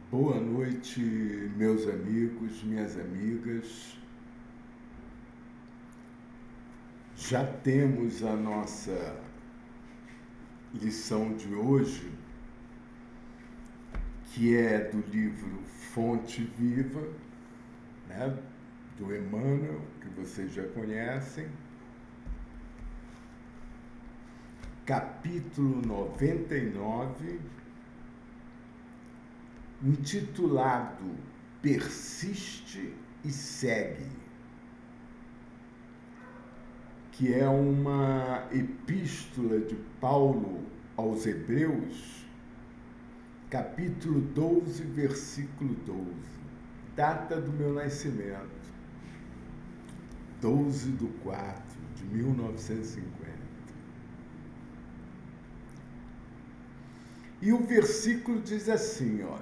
Boa noite, meus amigos, minhas amigas. Já temos a nossa lição de hoje, que é do livro Fonte Viva, né, do Emmanuel, que vocês já conhecem, capítulo 99, intitulado Persiste e Segue, que é uma epístola de Paulo aos Hebreus, capítulo 12, versículo 12, data do meu nascimento, 12/4/1950. E o versículo diz assim, ó: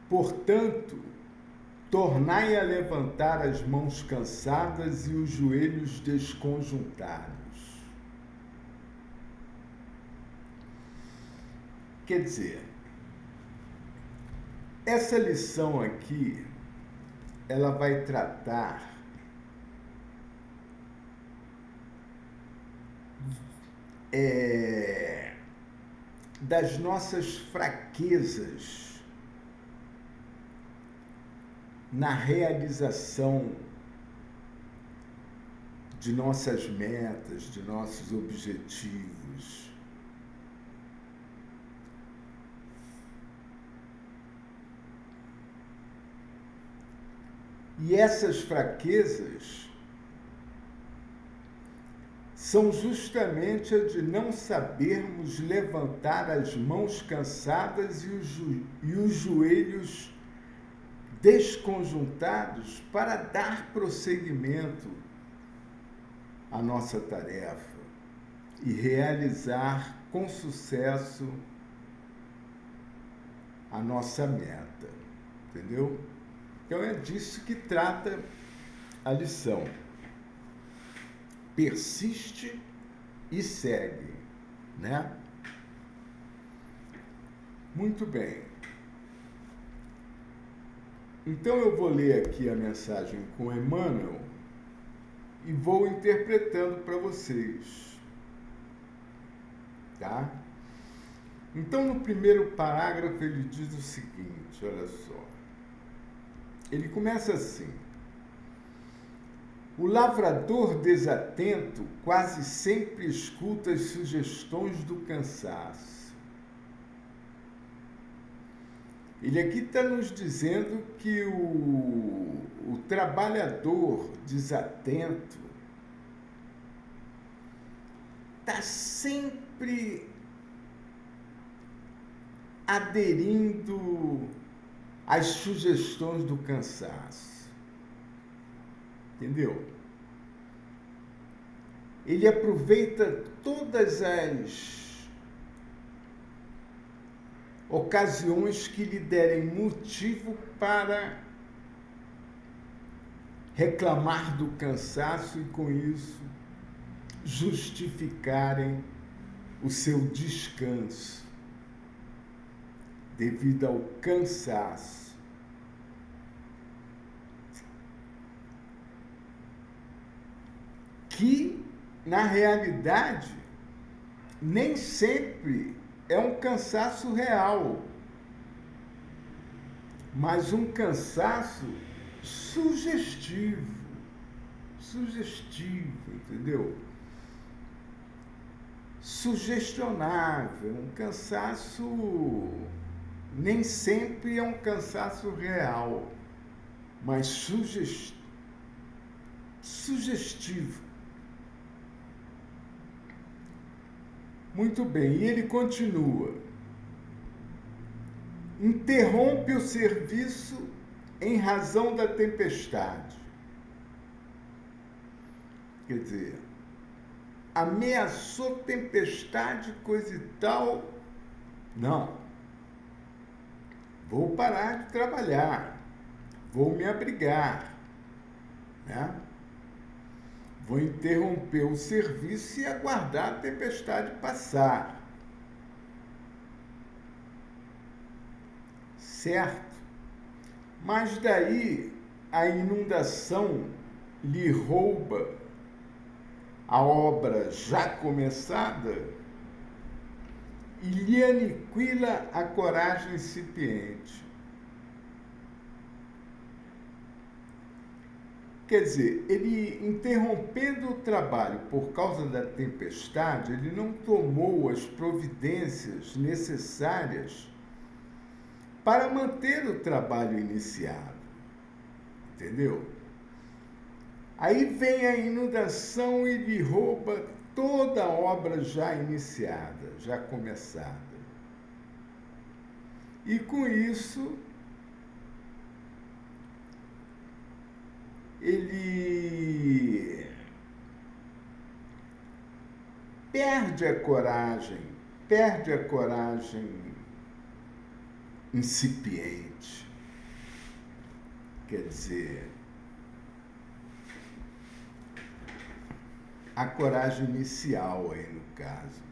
portanto, tornai a levantar as mãos cansadas e os joelhos desconjuntados. Quer dizer, essa lição aqui, ela vai tratar das nossas fraquezas na realização de nossas metas, de nossos objetivos. E essas fraquezas são justamente a de não sabermos levantar as mãos cansadas e os joelhos desconjuntados para dar prosseguimento à nossa tarefa e realizar com sucesso a nossa meta, entendeu? Então é disso que trata a lição. Persiste e segue, né? Muito bem. Então eu vou ler aqui a mensagem com Emmanuel e vou interpretando para vocês, tá? Então no primeiro parágrafo ele diz o seguinte, olha só. Ele começa assim: o lavrador desatento quase sempre escuta as sugestões do cansaço. Ele aqui está nos dizendo que o trabalhador desatento está sempre aderindo às sugestões do cansaço. Entendeu? Ele aproveita todas as ocasiões que lhe derem motivo para reclamar do cansaço e, com isso, justificarem o seu descanso devido ao cansaço. Que, na realidade, nem sempre é um cansaço real, mas um cansaço sugestivo, entendeu? Sugestionável, um cansaço nem sempre é um cansaço real, mas sugestivo. Muito bem, e ele continua: interrompe o serviço em razão da tempestade. Quer dizer, ameaçou tempestade, coisa e tal. Não. Vou parar de trabalhar. Vou me abrigar, né? Vou interromper o serviço e aguardar a tempestade passar. certo, mas daí a inundação lhe rouba a obra já começada e lhe aniquila a coragem incipiente. Quer dizer, ele, interrompendo o trabalho por causa da tempestade, ele não tomou as providências necessárias para manter o trabalho iniciado. Entendeu? Aí vem a inundação e lhe rouba toda a obra já iniciada, já começada. E com isso, ele perde a coragem incipiente. Quer dizer, a coragem inicial aí no caso,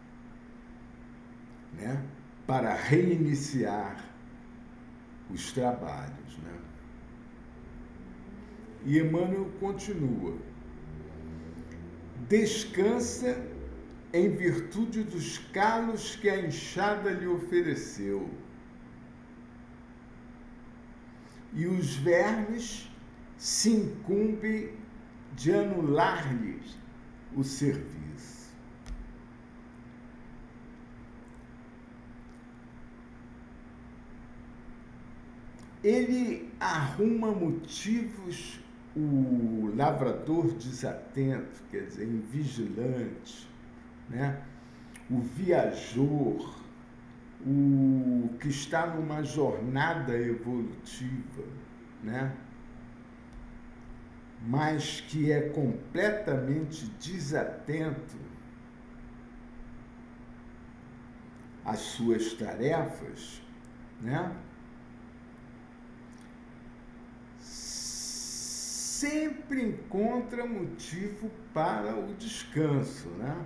né? Para reiniciar os trabalhos, né? E Emmanuel continua: descansa em virtude dos calos que a enxada lhe ofereceu, e os vermes se incumbem de anular-lhe o serviço. Ele arruma motivos, o lavrador desatento, quer dizer, invigilante, né? O viajor, o que está numa jornada evolutiva, né? Mas que é completamente desatento às suas tarefas, né? Sempre encontra motivo para o descanso, né?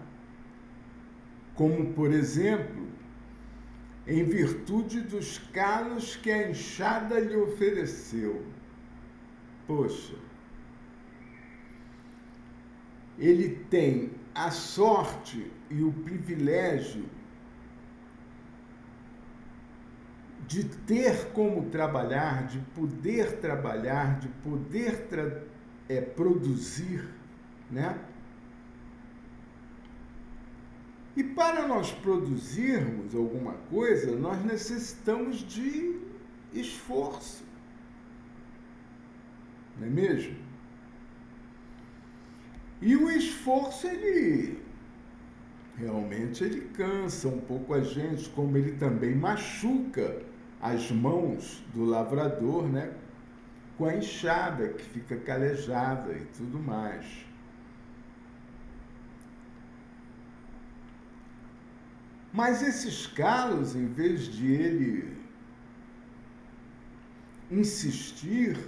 Como, por exemplo, em virtude dos calos que a enxada lhe ofereceu. Poxa, ele tem a sorte e o privilégio de ter como trabalhar, de poder trabalhar, de poder produzir, né? E para nós produzirmos alguma coisa, nós necessitamos de esforço, não é mesmo? E o esforço, ele cansa um pouco a gente, como ele também machuca as mãos do lavrador, né? Com a enxada, que fica calejada e tudo mais. Mas esses calos, em vez de ele insistir,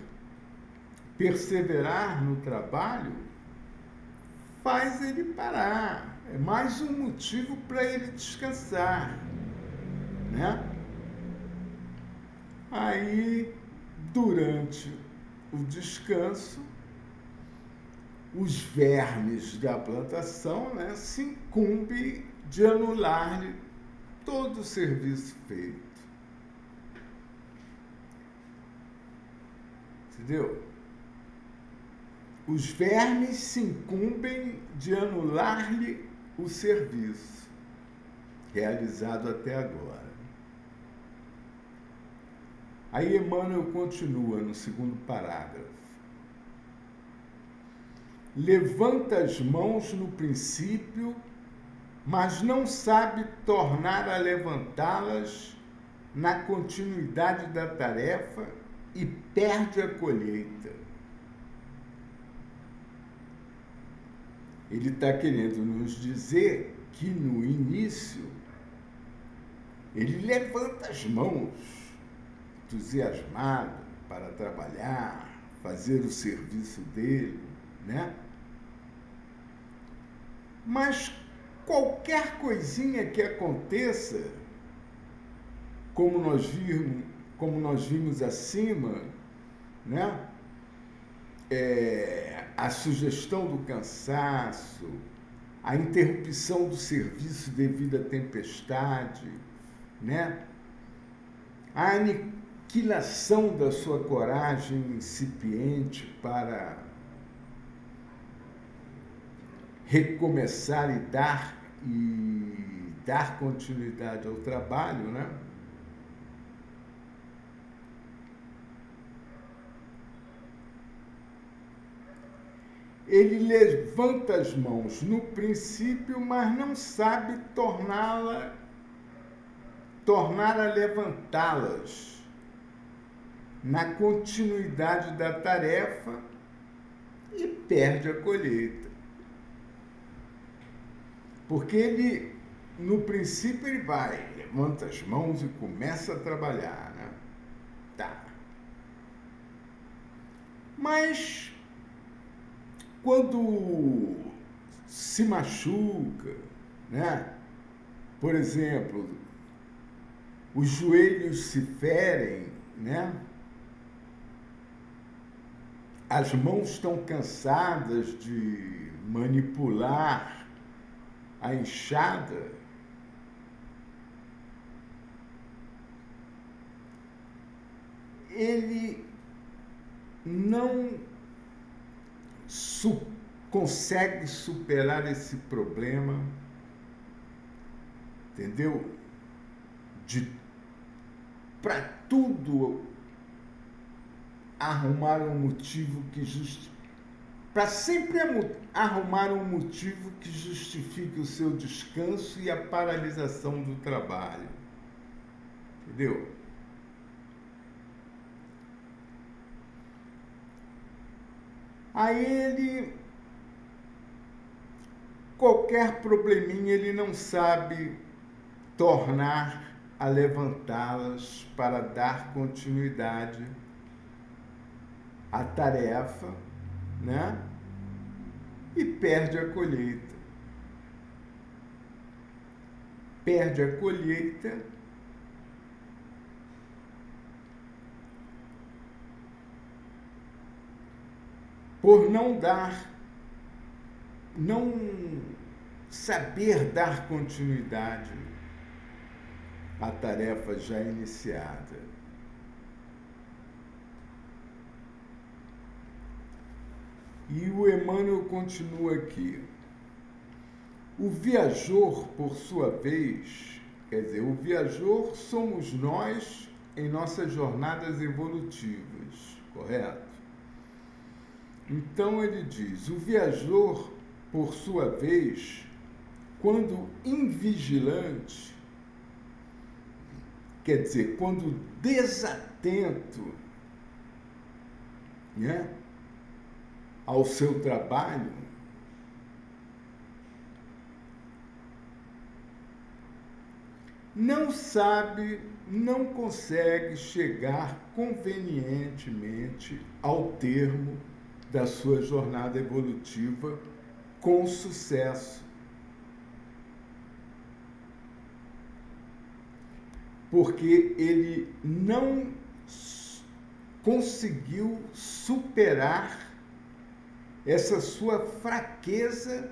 perseverar no trabalho, faz ele parar. É mais um motivo para ele descansar, né? Aí, durante o descanso, os vermes da plantação, né, se incumbem de anular-lhe todo o serviço feito. Entendeu? Os vermes se incumbem de anular-lhe o serviço realizado até agora. Aí Emmanuel continua no segundo parágrafo. Levanta as mãos no princípio, mas não sabe tornar a levantá-las na continuidade da tarefa e perde a colheita. Ele está querendo nos dizer que no início ele levanta as mãos, entusiasmado para trabalhar, fazer o serviço dele, né? Mas qualquer coisinha que aconteça, como como nós vimos acima, né? A sugestão do cansaço, a interrupção do serviço devido à tempestade, né? A aniquilação da sua coragem incipiente para recomeçar e dar continuidade ao trabalho, né? Ele levanta as mãos no princípio, mas não sabe tornar a levantá-las na continuidade da tarefa e perde a colheita. Porque ele, no princípio, ele vai, levanta as mãos e começa a trabalhar, né? Tá. Mas quando se machuca, né? Por exemplo, os joelhos se ferem, né? As mãos estão cansadas de manipular a enxada, ele não consegue superar esse problema, entendeu? Para tudo arrumar um motivo que para sempre arrumar um motivo que justifique o seu descanso e a paralisação do trabalho, entendeu? Aí ele, qualquer probleminha, ele não sabe tornar a levantá-las para dar continuidade à tarefa, né? E perde a colheita. Perde a colheita por não saber dar continuidade à tarefa já iniciada. E o Emmanuel continua aqui. O viajor, por sua vez, quer dizer, o viajor somos nós em nossas jornadas evolutivas, correto? Então ele diz, o viajor, por sua vez, quando invigilante, quer dizer, quando desatento, né, ao seu trabalho, não sabe, não consegue chegar convenientemente ao termo da sua jornada evolutiva com sucesso. Porque ele não conseguiu superar essa sua fraqueza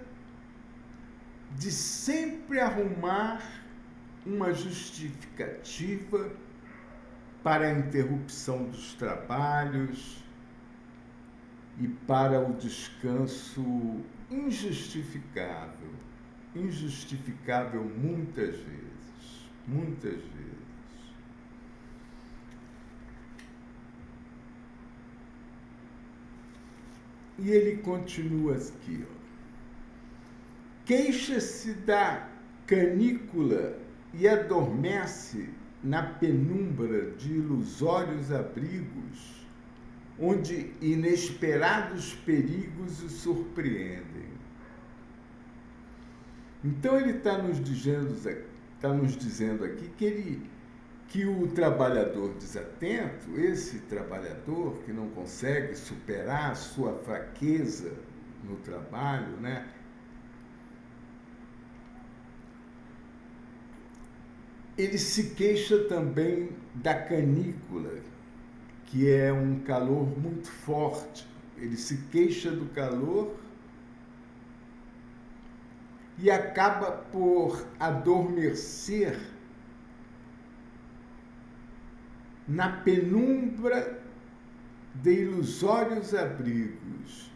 de sempre arrumar uma justificativa para a interrupção dos trabalhos e para o descanso injustificável muitas vezes. E ele continua aqui, ó. Queixa-se da canícula e adormece na penumbra de ilusórios abrigos, onde inesperados perigos o surpreendem. Então ele está nos dizendo aqui que o trabalhador desatento, esse trabalhador que não consegue superar a sua fraqueza no trabalho, né? Ele se queixa também da canícula, que é um calor muito forte. Ele se queixa do calor e acaba por adormecer na penumbra de ilusórios abrigos.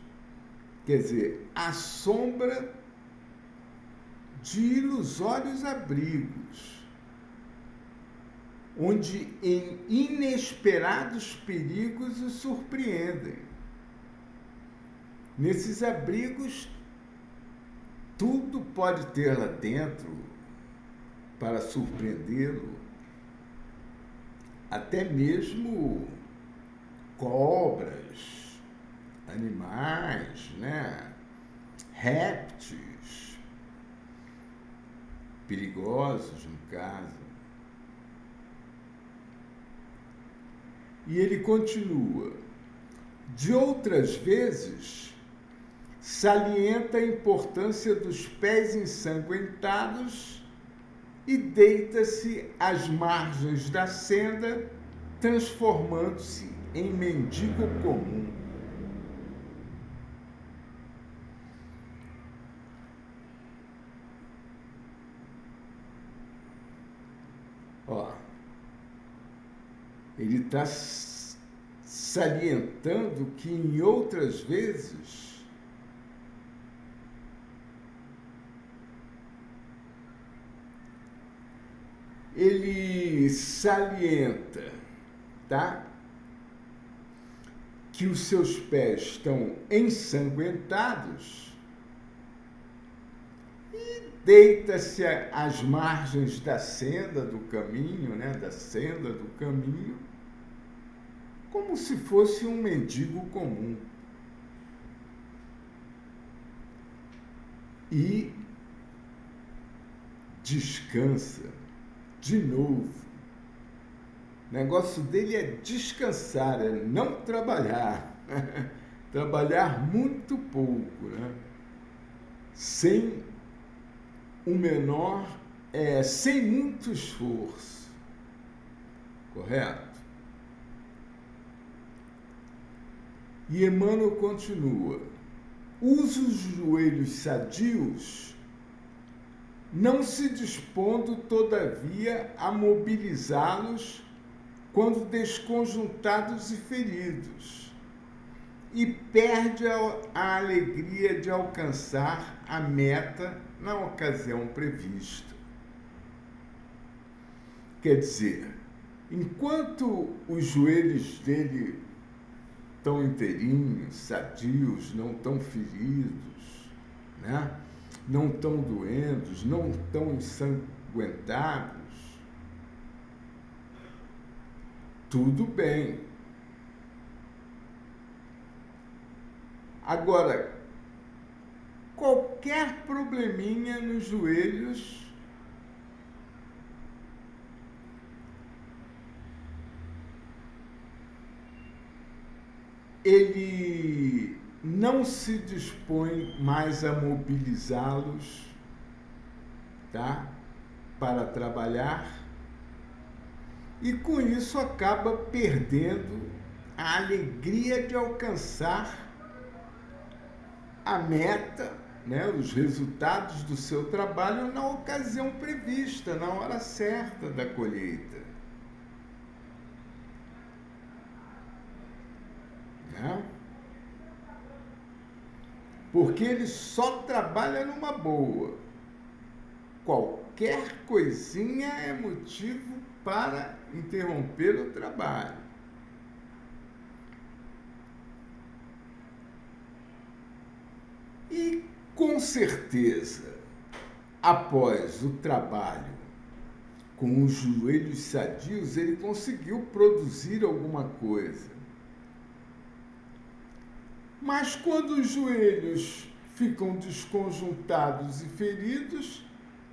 Quer dizer, à sombra de ilusórios abrigos, onde em inesperados perigos o surpreendem. Nesses abrigos, tudo pode ter lá dentro para surpreendê-lo, até mesmo cobras, animais, né? Répteis, perigosos no caso. E ele continua: de outras vezes, salienta a importância dos pés ensanguentados e deita-se às margens da senda, transformando-se em mendigo comum. Ó, ele está salientando que em outras vezes ele salienta, tá? Que os seus pés estão ensanguentados e deita-se às margens da senda do caminho, né? Da senda do caminho, como se fosse um mendigo comum. E descansa de novo. O negócio dele é descansar, é não trabalhar. Trabalhar muito pouco, né? Sem sem muito esforço. Correto? E Emmanuel continua: usa os joelhos sadios, não se dispondo, todavia, a mobilizá-los quando desconjuntados e feridos, e perde a alegria de alcançar a meta na ocasião prevista. Quer dizer, enquanto os joelhos dele estão inteirinhos, sadios, não estão feridos, né? Não estão doendo, não estão ensanguentados, tudo bem. Agora, qualquer probleminha nos joelhos ele não se dispõe mais a mobilizá-los, tá? Para trabalhar, e com isso acaba perdendo a alegria de alcançar a meta, né? Os resultados do seu trabalho na ocasião prevista, na hora certa da colheita. Né? Porque ele só trabalha numa boa. Qualquer coisinha é motivo para interromper o trabalho. E, com certeza, após o trabalho com os joelhos sadios, ele conseguiu produzir alguma coisa. Mas quando os joelhos ficam desconjuntados e feridos,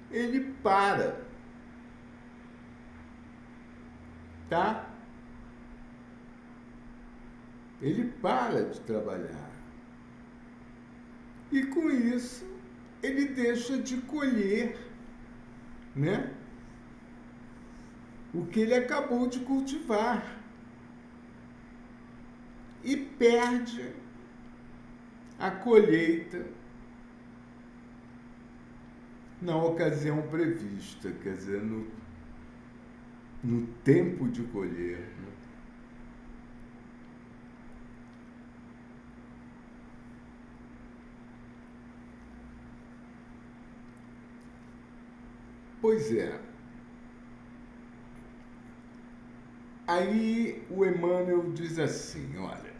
ele para, tá? Ele para de trabalhar. E com isso, ele deixa de colher, né? o que ele acabou de cultivar e perde a colheita na ocasião prevista, quer dizer, no tempo de colher. Né? Pois é. Aí o Emmanuel diz assim, olha,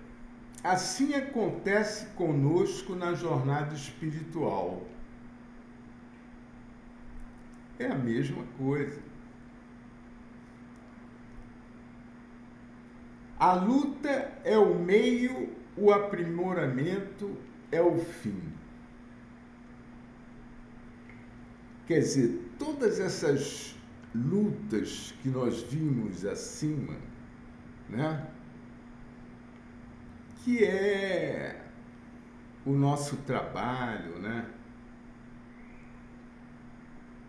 assim acontece conosco na jornada espiritual. É a mesma coisa. A luta é o meio, o aprimoramento é o fim. Quer dizer, todas essas lutas que nós vimos acima, né? Que é o nosso trabalho, né?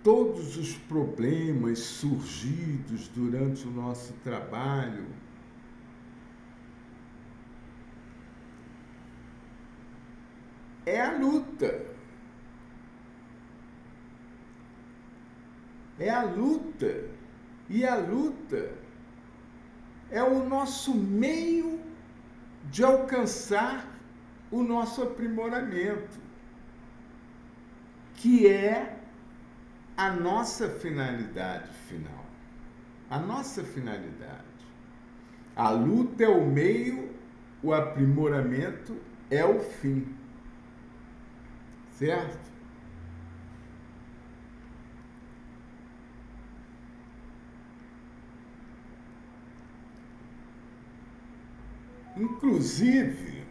Todos os problemas surgidos durante o nosso trabalho é a luta. É a luta. E a luta é o nosso meio de alcançar o nosso aprimoramento, que é a nossa finalidade final. A nossa finalidade. A luta é o meio, o aprimoramento é o fim. Certo? Inclusive,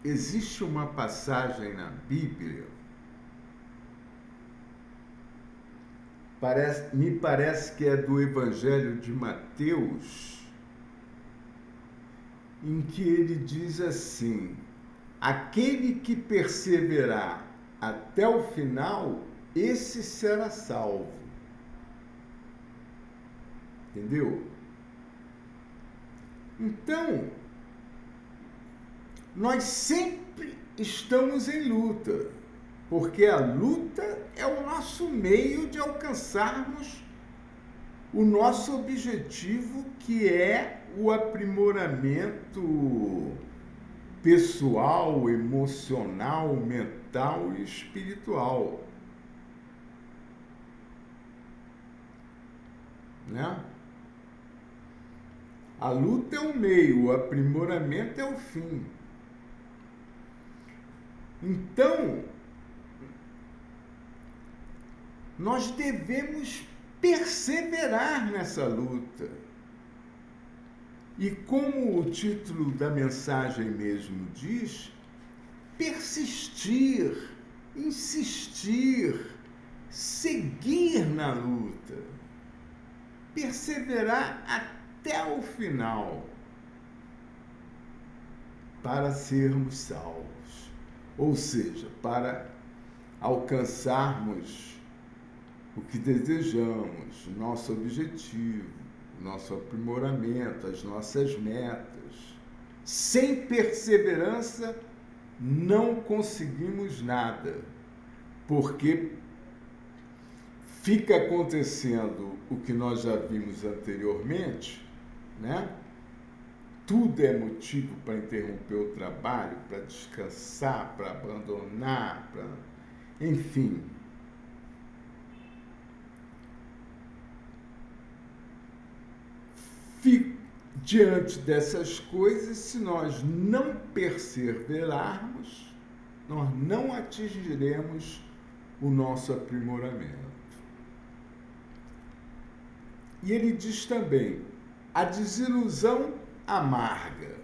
existe uma passagem na Bíblia, me parece que é do Evangelho de Mateus, em que ele diz assim, aquele que perseverar até o final, esse será salvo. Entendeu? Então, nós sempre estamos em luta, porque a luta é o nosso meio de alcançarmos o nosso objetivo, que é o aprimoramento pessoal, emocional, mental e espiritual. Né? A luta é o meio, o aprimoramento é o fim. Então, nós devemos perseverar nessa luta. E como o título da mensagem mesmo diz, persistir, insistir, seguir na luta, perseverar até o final para sermos salvos, ou seja, para alcançarmos o que desejamos, o nosso objetivo, o nosso aprimoramento, as nossas metas. Sem perseverança, não conseguimos nada, porque fica acontecendo o que nós já vimos anteriormente, né? Tudo é motivo para interromper o trabalho, para descansar, para abandonar, enfim. Diante dessas coisas, se nós não perseverarmos, nós não atingiremos o nosso aprimoramento. E ele diz também, a desilusão amarga.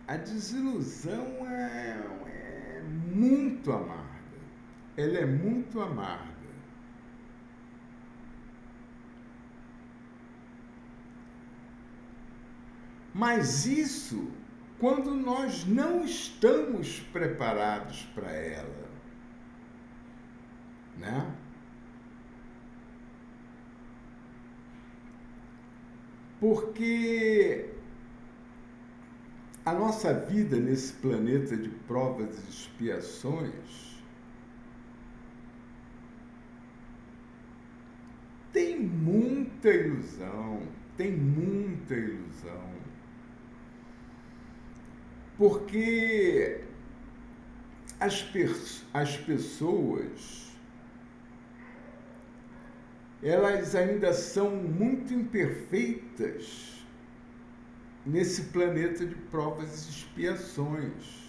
A desilusão é muito amarga. Ela é muito amarga. Mas isso quando nós não estamos preparados para ela, né? Porque a nossa vida nesse planeta de provas e expiações tem muita ilusão, porque as pessoas, elas ainda são muito imperfeitas nesse planeta de provas e expiações.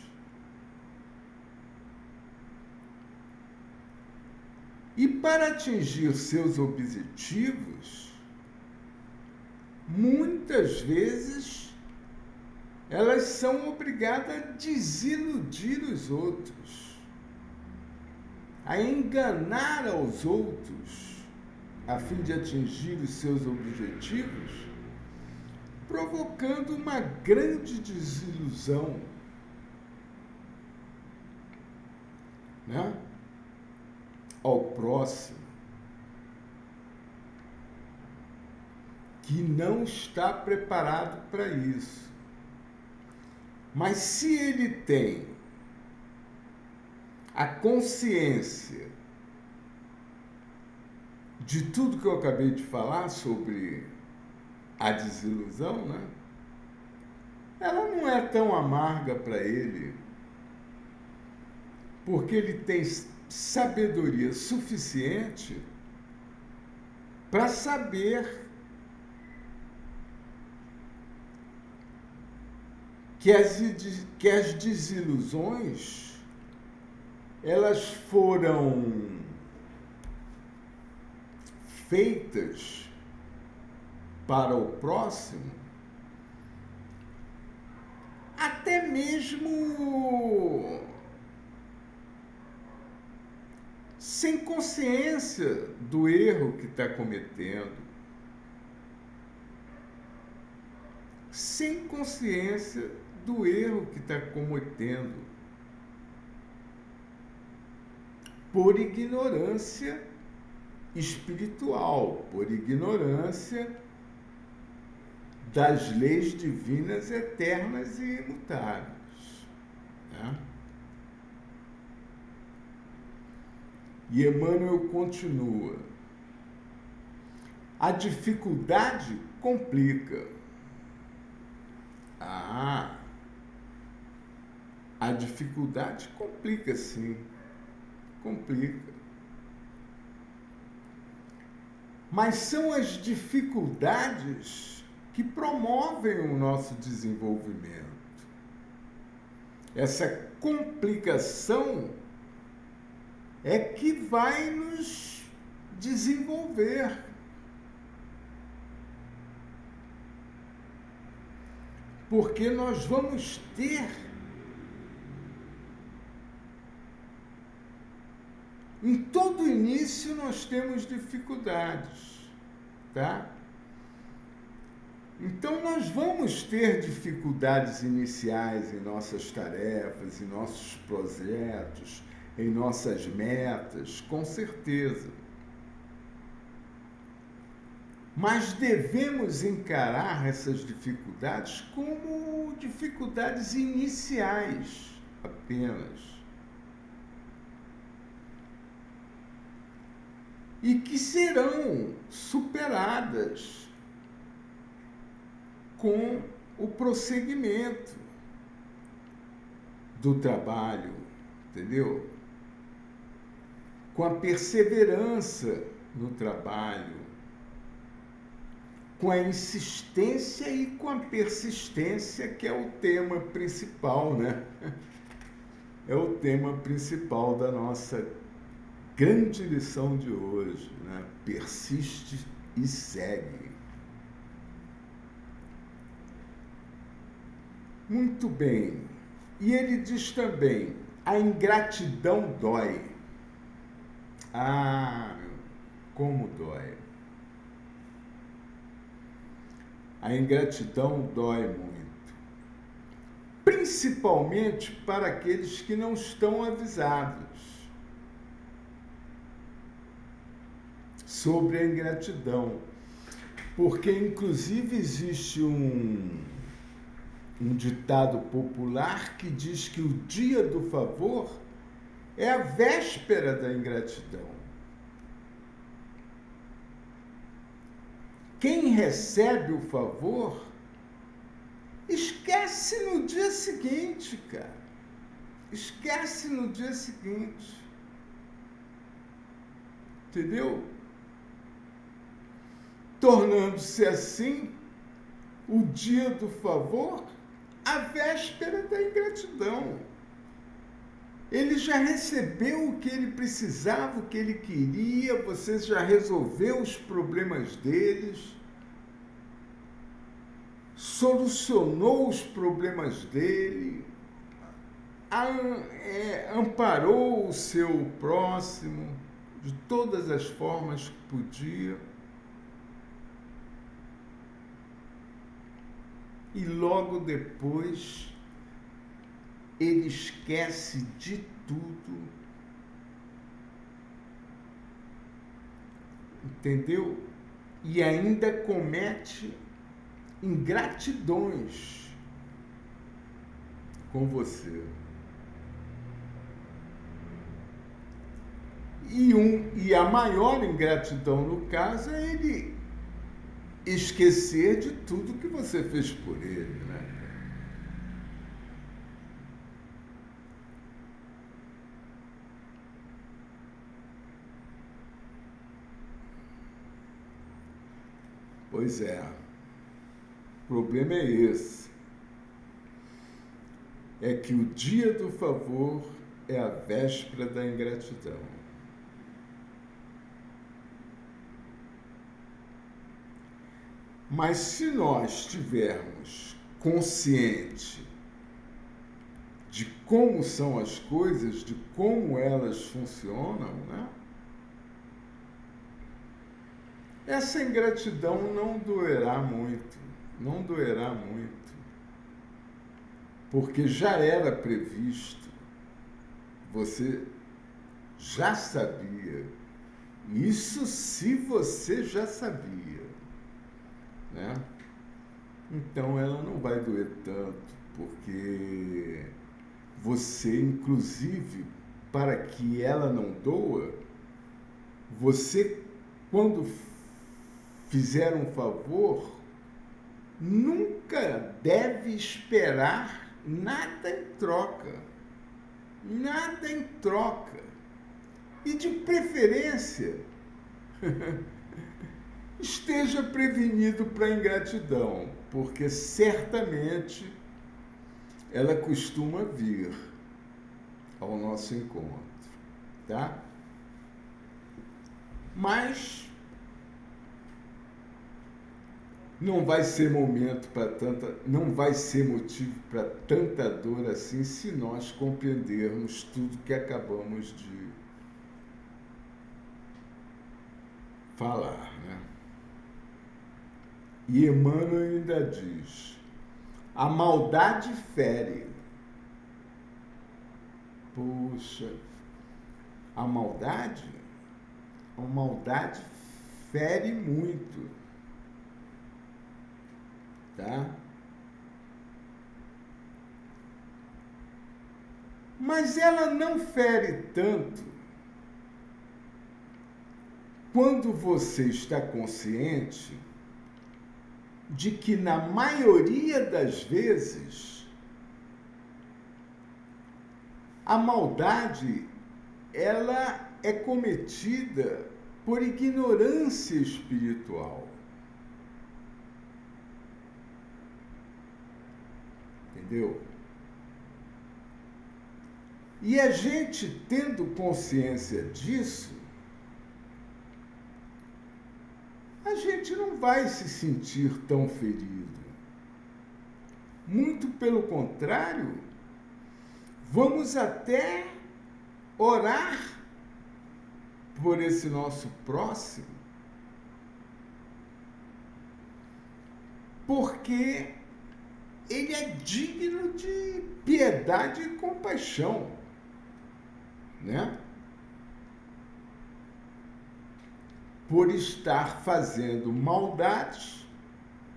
E para atingir seus objetivos, muitas vezes elas são obrigadas a desiludir os outros, a enganar aos outros, a fim de atingir os seus objetivos, provocando uma grande desilusão, né, ao próximo, que não está preparado para isso. Mas se ele tem a consciência de tudo que eu acabei de falar sobre a desilusão, né? Ela não é tão amarga para ele, porque ele tem sabedoria suficiente para saber que as desilusões, elas foram feitas para o próximo, até mesmo sem consciência do erro que está cometendo, sem consciência do erro que está cometendo, por ignorância espiritual, por ignorância das leis divinas eternas e imutáveis, né? E Emmanuel continua: a dificuldade complica. A dificuldade complica, sim, complica. Mas são as dificuldades que promovem o nosso desenvolvimento. Essa complicação é que vai nos desenvolver. Porque nós vamos ter em todo início nós temos dificuldades, tá? Então nós vamos ter dificuldades iniciais em nossas tarefas, em nossos projetos, em nossas metas, com certeza. Mas devemos encarar essas dificuldades como dificuldades iniciais apenas. E que serão superadas com o prosseguimento do trabalho, entendeu? Com a perseverança no trabalho, com a insistência e com a persistência, que é o tema principal, né? É o tema principal da nossa grande lição de hoje, né? Persiste e segue. Muito bem. E ele diz também: a ingratidão dói. Como dói. A ingratidão dói muito. principalmente para aqueles que não estão avisados sobre a ingratidão. Porque, inclusive, existe um ditado popular que diz que o dia do favor é a véspera da ingratidão. Quem recebe o favor esquece no dia seguinte, cara. Esquece no dia seguinte. Entendeu? Tornando-se assim o dia do favor a véspera da ingratidão. Ele já recebeu o que ele precisava, o que ele queria, você já resolveu os problemas deles, solucionou os problemas dele, amparou o seu próximo de todas as formas que podia. E logo depois ele esquece de tudo. Entendeu? E ainda comete ingratidões com você. E a maior ingratidão, no caso, é ele esquecer de tudo que você fez por ele, né? Pois é, o problema é esse. É que o dia do favor é a véspera da ingratidão. Mas se nós estivermos conscientes de como são as coisas, de como elas funcionam, né? Essa ingratidão não doerá muito, não doerá muito, porque já era previsto, você já sabia, isso se você já sabia, né? Então ela não vai doer tanto, porque você, inclusive, para que ela não doa, você, quando fizer um favor, nunca deve esperar nada em troca. Nada em troca. E de preferência, esteja prevenido para a ingratidão, porque certamente ela costuma vir ao nosso encontro, tá? Mas não vai ser momento para tanta, não vai ser motivo para tanta dor assim, se nós compreendermos tudo que acabamos de falar, né? E Emmanuel ainda diz: a maldade fere. Puxa, a maldade fere muito. Tá? Mas ela não fere tanto quando você está consciente de que, na maioria das vezes, a maldade ela é cometida por ignorância espiritual. Entendeu? E a gente, tendo consciência disso, a gente não vai se sentir tão ferido. Muito pelo contrário, vamos até orar por esse nosso próximo, porque ele é digno de piedade e compaixão, né? Por estar fazendo maldades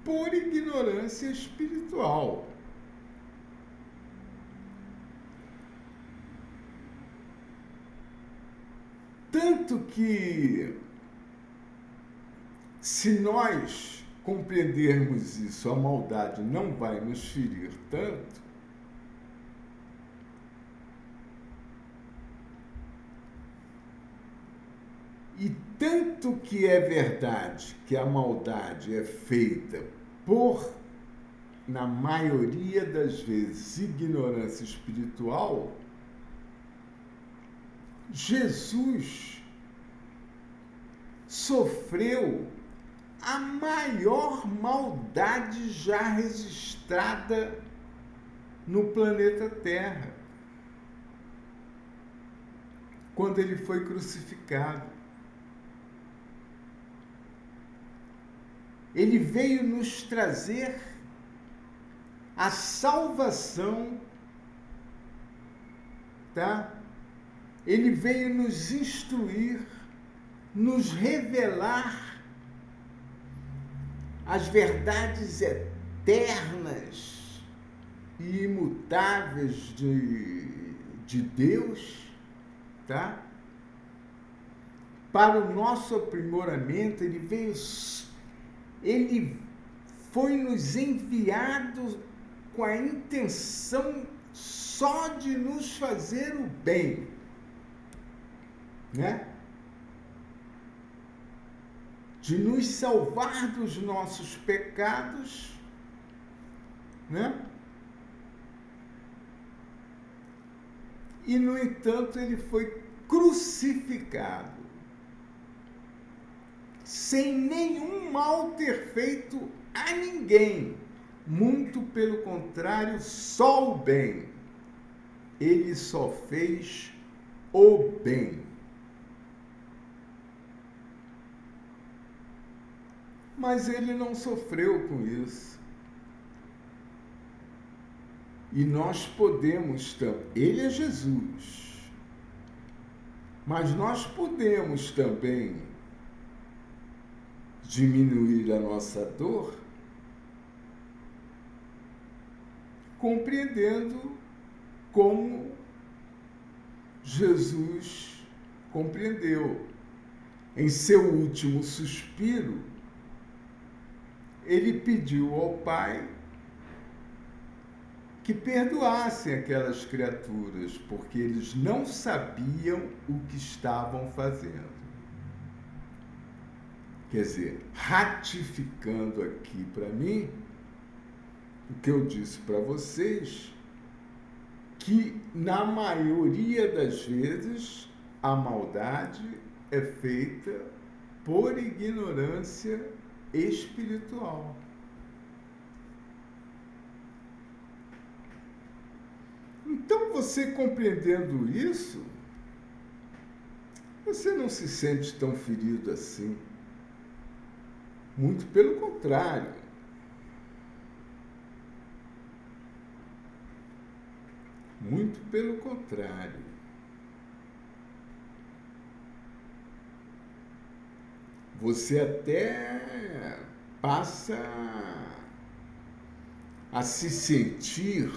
por ignorância espiritual. Tanto que, se nós compreendermos isso, a maldade não vai nos ferir tanto. E tanto que é verdade que a maldade é feita por, na maioria das vezes, ignorância espiritual, Jesus sofreu a maior maldade já registrada no planeta Terra, quando ele foi crucificado. Ele veio nos trazer a salvação, tá? Ele veio nos instruir, nos revelar as verdades eternas e imutáveis de Deus, tá? Para o nosso aprimoramento, ele foi nos enviado com a intenção só de nos fazer o bem, né? De nos salvar dos nossos pecados, né? E, no entanto, ele foi crucificado, sem nenhum mal ter feito a ninguém. Muito pelo contrário, só o bem. Ele só fez o bem. Mas ele não sofreu com isso. E nós podemos também. Ele é Jesus. Mas nós podemos também diminuir a nossa dor compreendendo como Jesus compreendeu. Em seu último suspiro, ele pediu ao Pai que perdoassem aquelas criaturas, porque eles não sabiam o que estavam fazendo. Quer dizer, ratificando aqui para mim o que eu disse para vocês, que na maioria das vezes a maldade é feita por ignorância espiritual. Então, você compreendendo isso, você não se sente tão ferido assim. Muito pelo contrário. Muito pelo contrário. Você até passa a se sentir,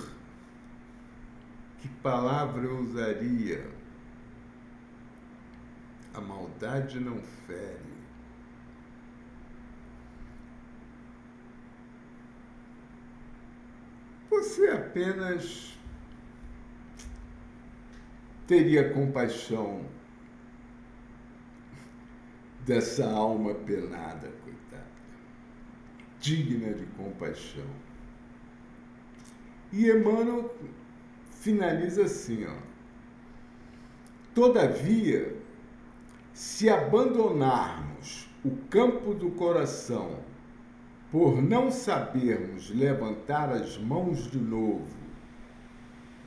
que palavra eu usaria? A maldade não fere. Você apenas teria compaixão dessa alma penada, coitada, digna de compaixão. E Emmanuel finaliza assim, ó: todavia, se abandonarmos o campo do coração por não sabermos levantar as mãos de novo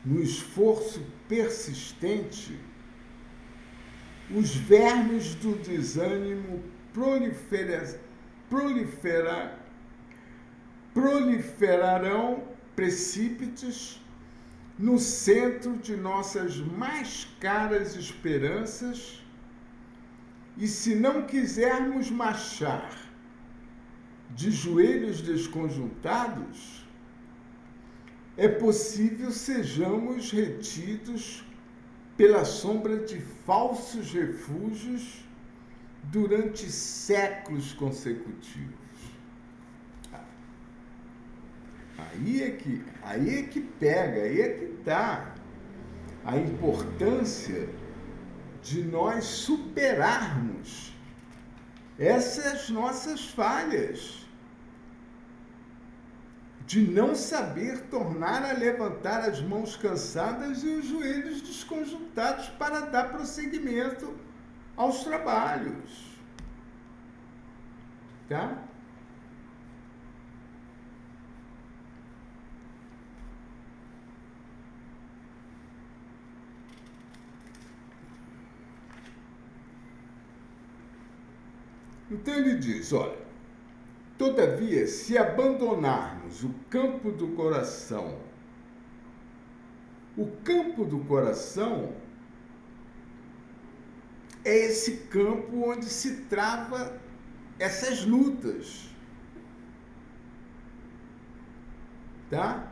no esforço persistente, os vermes do desânimo proliferarão precípites no centro de nossas mais caras esperanças, e se não quisermos marchar de joelhos desconjuntados, é possível sejamos retidos pela sombra de falsos refúgios durante séculos consecutivos. Aí é que pega, aí é que está a importância de nós superarmos essas nossas falhas, de não saber tornar a levantar as mãos cansadas e os joelhos desconjuntados para dar prosseguimento aos trabalhos. Tá? Então ele diz, olha, todavia, se abandonarmos o campo do coração é esse campo onde se trava essas lutas, tá?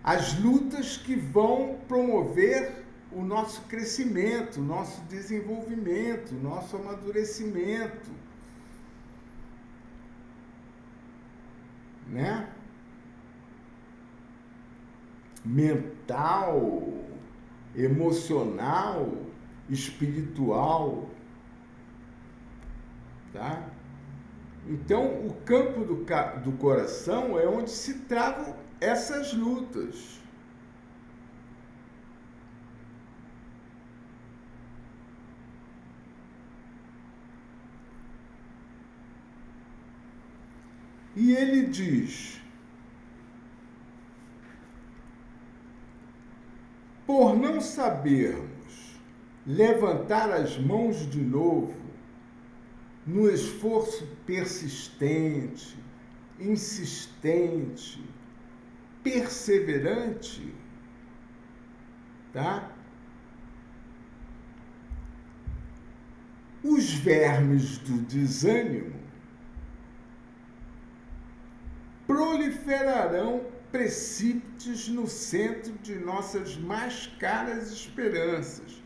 As lutas que vão promover o nosso crescimento, o nosso desenvolvimento, o nosso amadurecimento, né? Mental, emocional, espiritual, tá? Então, o campo do coração é onde se travam essas lutas. E ele diz: por não sabermos levantar as mãos de novo, no esforço persistente, insistente, perseverante, tá? Os vermes do desânimo proliferarão precípites no centro de nossas mais caras esperanças.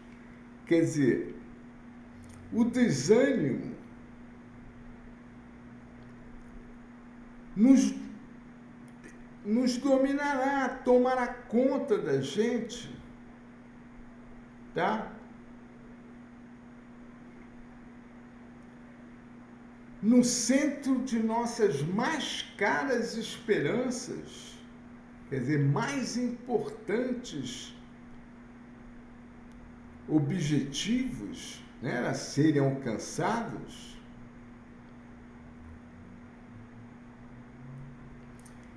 Quer dizer, o desânimo nos dominará, tomará conta da gente, tá? No centro de nossas mais caras esperanças, quer dizer, mais importantes objetivos, né, a serem alcançados,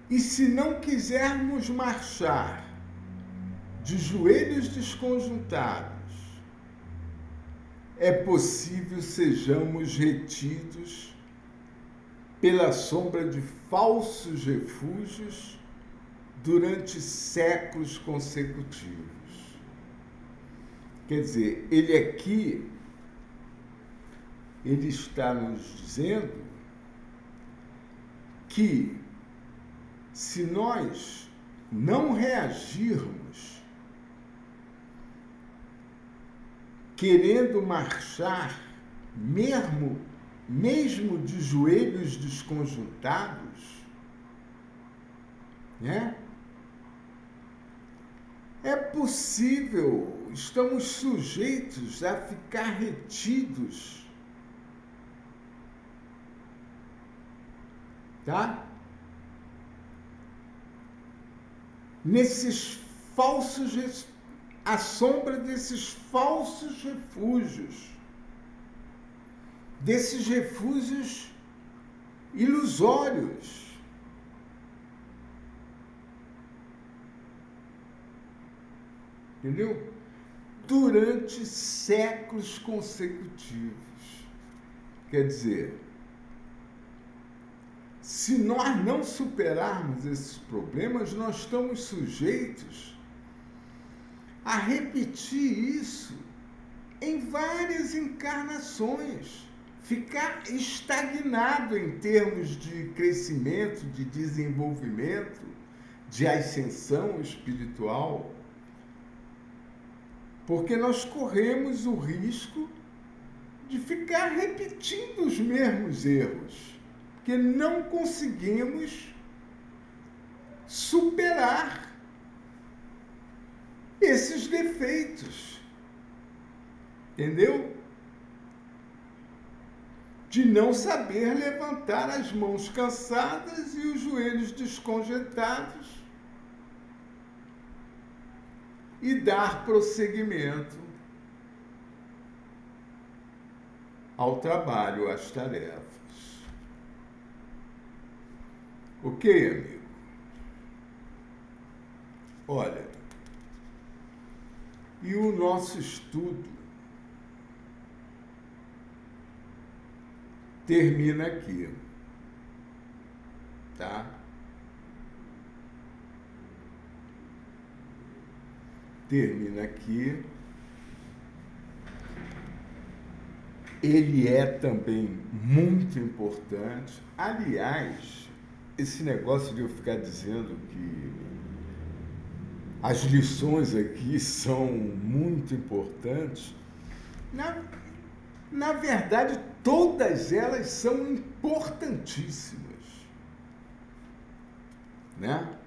e se não quisermos marchar de joelhos desconjuntados, é possível sejamos retidos pela sombra de falsos refúgios durante séculos consecutivos. Quer dizer, ele aqui, ele está nos dizendo que se nós não reagirmos querendo marchar, mesmo de joelhos desconjuntados, né? É possível, estamos sujeitos a ficar retidos, tá? Nesses falsos, à sombra desses falsos refúgios, desses refúgios ilusórios. Entendeu? Durante séculos consecutivos. Quer dizer, se nós não superarmos esses problemas, nós estamos sujeitos a repetir isso em várias encarnações, ficar estagnado em termos de crescimento, de desenvolvimento, de ascensão espiritual, porque nós corremos o risco de ficar repetindo os mesmos erros, porque não conseguimos superar esses defeitos. Entendeu? De não saber levantar as mãos cansadas e os joelhos desconjetados e dar prosseguimento ao trabalho, às tarefas. Ok, amigo? Olha, e o nosso estudo termina aqui, tá? Termina aqui. Ele é também muito importante. Aliás, esse negócio de eu ficar dizendo que as lições aqui são muito importantes, na verdade, todas elas são importantíssimas, né?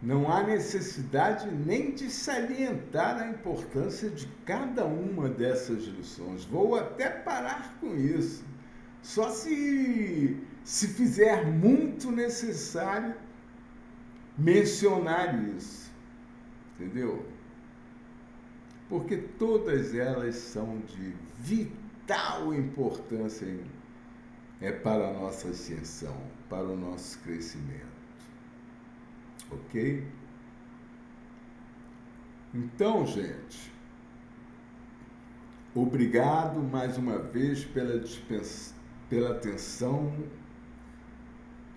Não há necessidade nem de salientar a importância de cada uma dessas lições. Vou até parar com isso. Só se fizer muito necessário mencionar isso. Entendeu? Porque todas elas são de vital importância para a nossa ascensão, para o nosso crescimento. Ok? Então, gente, obrigado mais uma vez pela atenção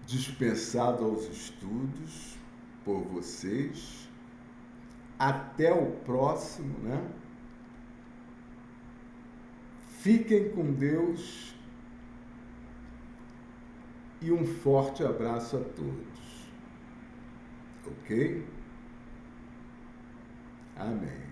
dispensada aos estudos por vocês. Até o próximo, né? Fiquem com Deus e um forte abraço a todos. Ok? Amém.